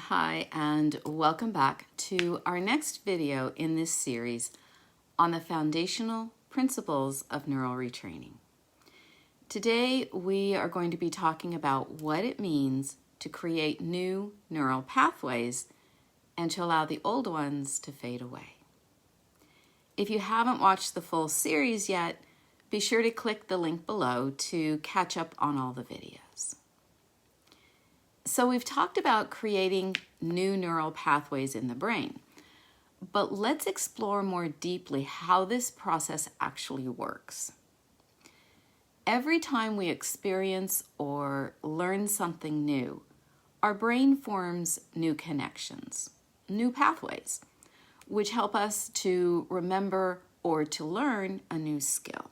Hi, and welcome back to our next video in this series on the foundational principles of neural retraining. Today, we are going to be talking about what it means to create new neural pathways and to allow the old ones to fade away. If you haven't watched the full series yet, be sure to click the link below to catch up on all the videos. So we've talked about creating new neural pathways in the brain, but let's explore more deeply how this process actually works. Every time we experience or learn something new, our brain forms new connections, new pathways, which help us to remember or to learn a new skill.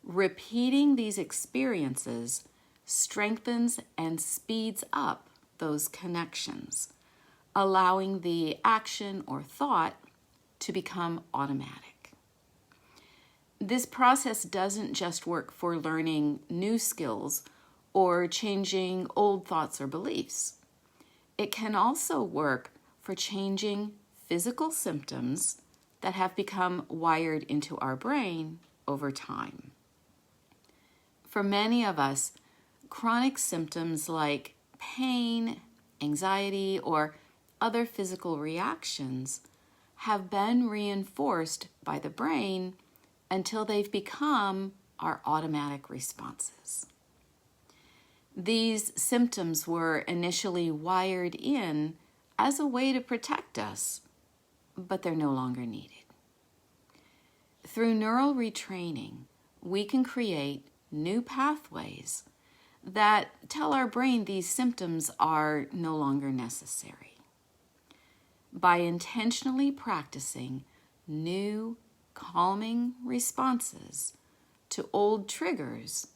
Repeating these experiences strengthens and speeds up those connections, allowing the action or thought to become automatic. This process doesn't just work for learning new skills or changing old thoughts or beliefs. It can also work for changing physical symptoms that have become wired into our brain over time. For many of us, chronic symptoms like pain, anxiety, or other physical reactions have been reinforced by the brain until they've become our automatic responses. These symptoms were initially wired in as a way to protect us, but they're no longer needed. Through neural retraining, we can create new pathways that tell our brain these symptoms are no longer necessary. By intentionally practicing new, calming responses to old triggers,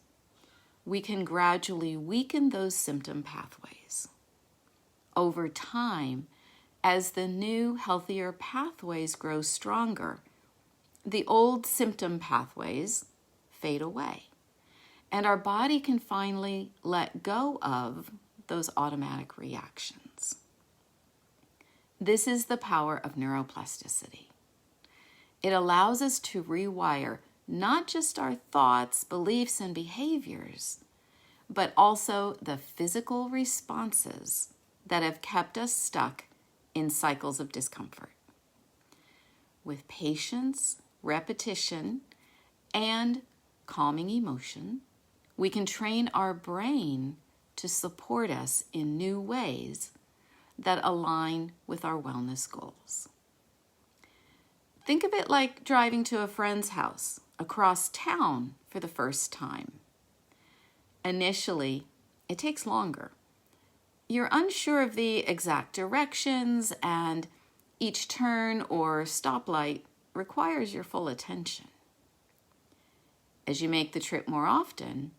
we can gradually weaken those symptom pathways. Over time, as the new, healthier pathways grow stronger, the old symptom pathways fade away, and our body can finally let go of those automatic reactions. This is the power of neuroplasticity. It allows us to rewire not just our thoughts, beliefs, and behaviors, but also the physical responses that have kept us stuck in cycles of discomfort. With patience, repetition, and calming emotion, we can train our brain to support us in new ways that align with our wellness goals. Think of it like driving to a friend's house across town for the first time. Initially, it takes longer. You're unsure of the exact directions, and each turn or stoplight requires your full attention. As you make the trip more often,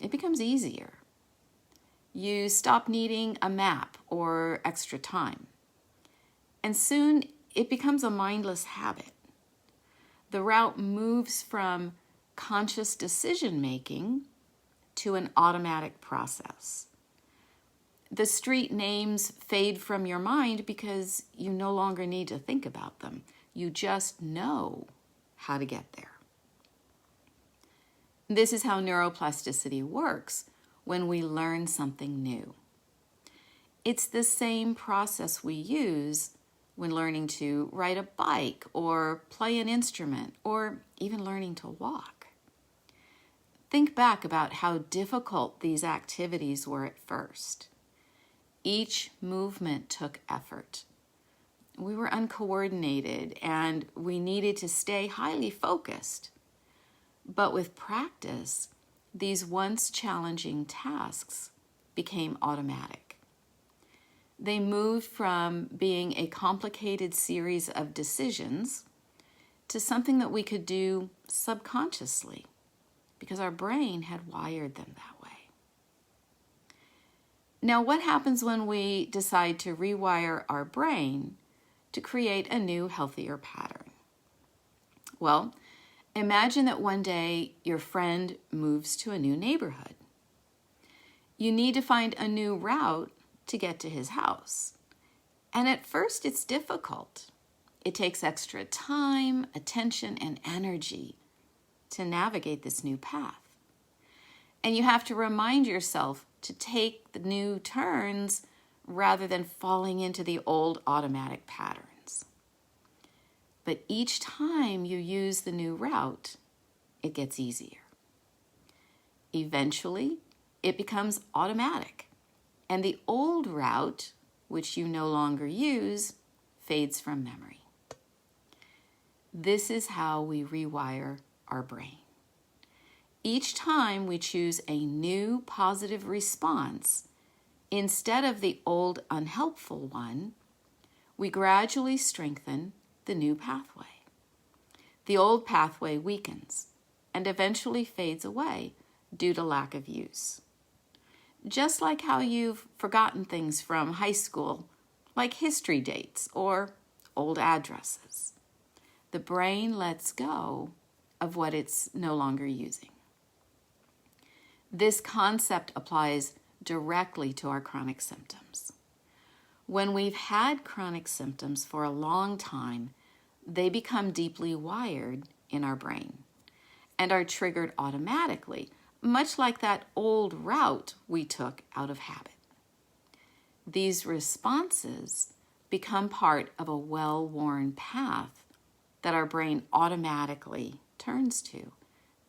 it becomes easier. You stop needing a map or extra time, and soon it becomes a mindless habit. The route moves from conscious decision-making to an automatic process. The street names fade from your mind because you no longer need to think about them. You just know how to get there. This is how neuroplasticity works when we learn something new. It's the same process we use when learning to ride a bike or play an instrument or even learning to walk. Think back about how difficult these activities were at first. Each movement took effort. We were uncoordinated and we needed to stay highly focused. But with practice, these once challenging tasks became automatic. They moved from being a complicated series of decisions to something that we could do subconsciously because our brain had wired them that way. Now, what happens when we decide to rewire our brain to create a new, healthier pattern? Well, imagine that one day your friend moves to a new neighborhood. You need to find a new route to get to his house. And at first it's difficult. It takes extra time, attention, and energy to navigate this new path. And you have to remind yourself to take the new turns rather than falling into the old automatic patterns. But each time you use the new route, it gets easier. Eventually, it becomes automatic, and the old route, which you no longer use, fades from memory. This is how we rewire our brain. Each time we choose a new positive response instead of the old unhelpful one, we gradually strengthen the new pathway. The old pathway weakens and eventually fades away due to lack of use. Just like how you've forgotten things from high school, like history dates or old addresses. The brain lets go of what it's no longer using. This concept applies directly to our chronic symptoms. When we've had chronic symptoms for a long time, they become deeply wired in our brain and are triggered automatically, much like that old route we took out of habit. These responses become part of a well-worn path that our brain automatically turns to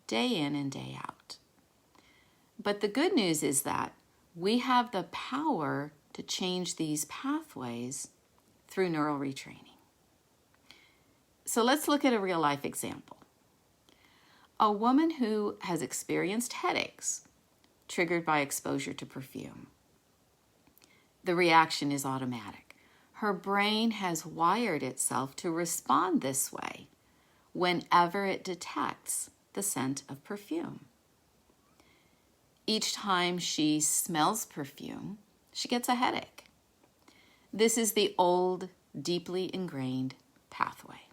day in and day out. But the good news is that we have the power to change these pathways through neural retraining. So let's look at a real-life example. A woman who has experienced headaches triggered by exposure to perfume. The reaction is automatic. Her brain has wired itself to respond this way whenever it detects the scent of perfume. Each time she smells perfume, she gets a headache. This is the old, deeply ingrained pathway.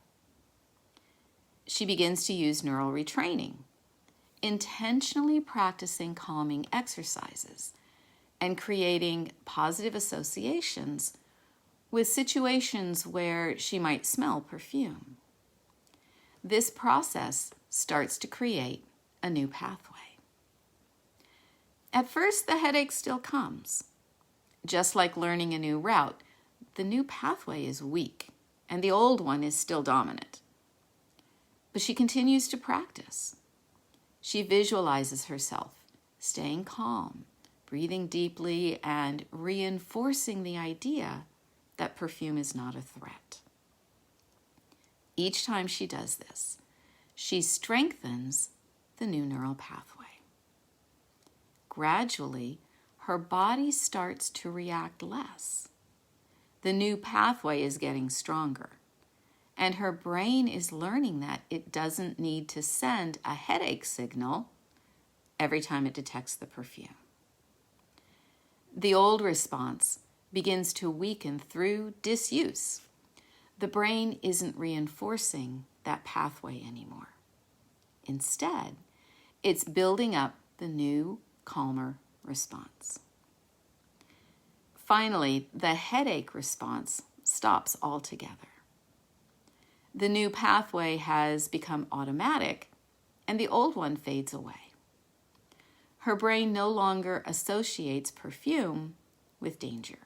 She begins to use neural retraining, intentionally practicing calming exercises and creating positive associations with situations where she might smell perfume. This process starts to create a new pathway. At first, the headache still comes. Just like learning a new route, the new pathway is weak and the old one is still dominant. But she continues to practice. She visualizes herself staying calm, breathing deeply, and reinforcing the idea that perfume is not a threat. Each time she does this, she strengthens the new neural pathway. Gradually, her body starts to react less. The new pathway is getting stronger, and her brain is learning that it doesn't need to send a headache signal every time it detects the perfume. The old response begins to weaken through disuse. The brain isn't reinforcing that pathway anymore. Instead, it's building up the new, calmer response. Finally, the headache response stops altogether. The new pathway has become automatic, and the old one fades away. Her brain no longer associates perfume with danger.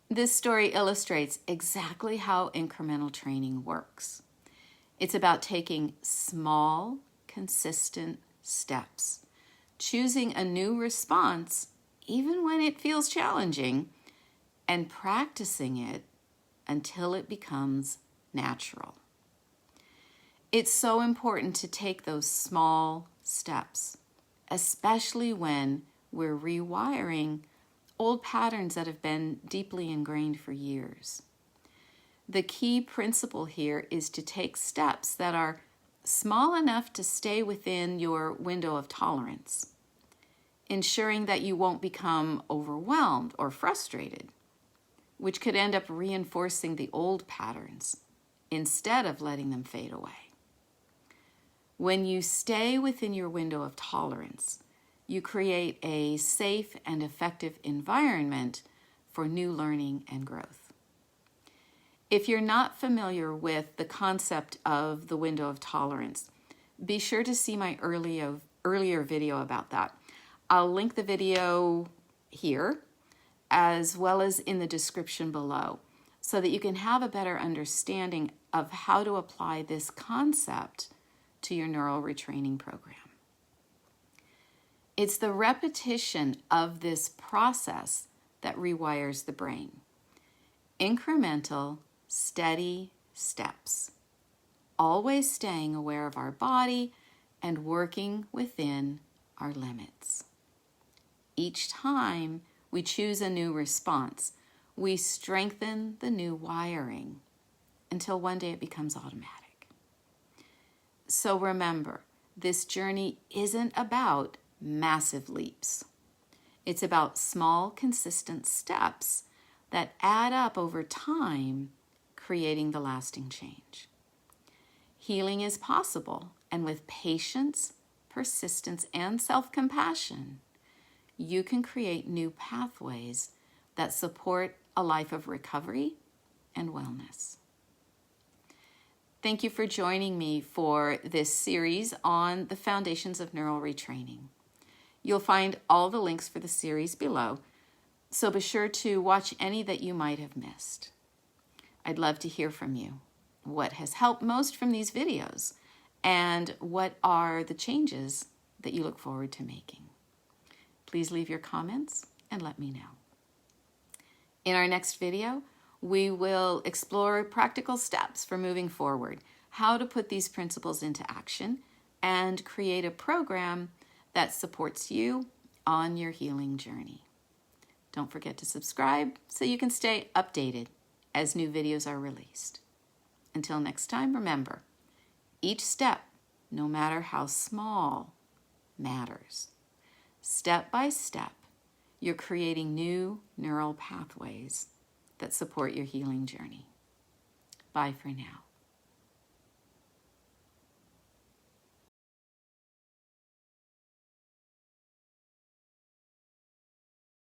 This story illustrates exactly how incremental training works. It's about taking small, consistent steps, choosing a new response even when it feels challenging, and practicing it until it becomes natural. It's so important to take those small steps, especially when we're rewiring old patterns that have been deeply ingrained for years. The key principle here is to take steps that are small enough to stay within your window of tolerance, ensuring that you won't become overwhelmed or frustrated, which could end up reinforcing the old patterns instead of letting them fade away. When you stay within your window of tolerance, you create a safe and effective environment for new learning and growth. If you're not familiar with the concept of the window of tolerance, be sure to see my earlier video about that. I'll link the video here as well as in the description below so that you can have a better understanding of how to apply this concept to your neural retraining program. It's the repetition of this process that rewires the brain. Incremental, steady steps. Always staying aware of our body and working within our limits. Each time we choose a new response, we strengthen the new wiring until one day it becomes automatic. So remember, this journey isn't about massive leaps. It's about small, consistent steps that add up over time, creating the lasting change. Healing is possible, and with patience, persistence, and self-compassion, you can create new pathways that support a life of recovery and wellness. Thank you for joining me for this series on the foundations of neural retraining. You'll find all the links for the series below, so be sure to watch any that you might have missed. I'd love to hear from you. What has helped most from these videos, and what are the changes that you look forward to making? Please leave your comments and let me know. In our next video, we will explore practical steps for moving forward, how to put these principles into action, and create a program that supports you on your healing journey. Don't forget to subscribe so you can stay updated as new videos are released. Until next time, remember, each step, no matter how small, matters. Step by step, you're creating new neural pathways that support your healing journey. Bye for now.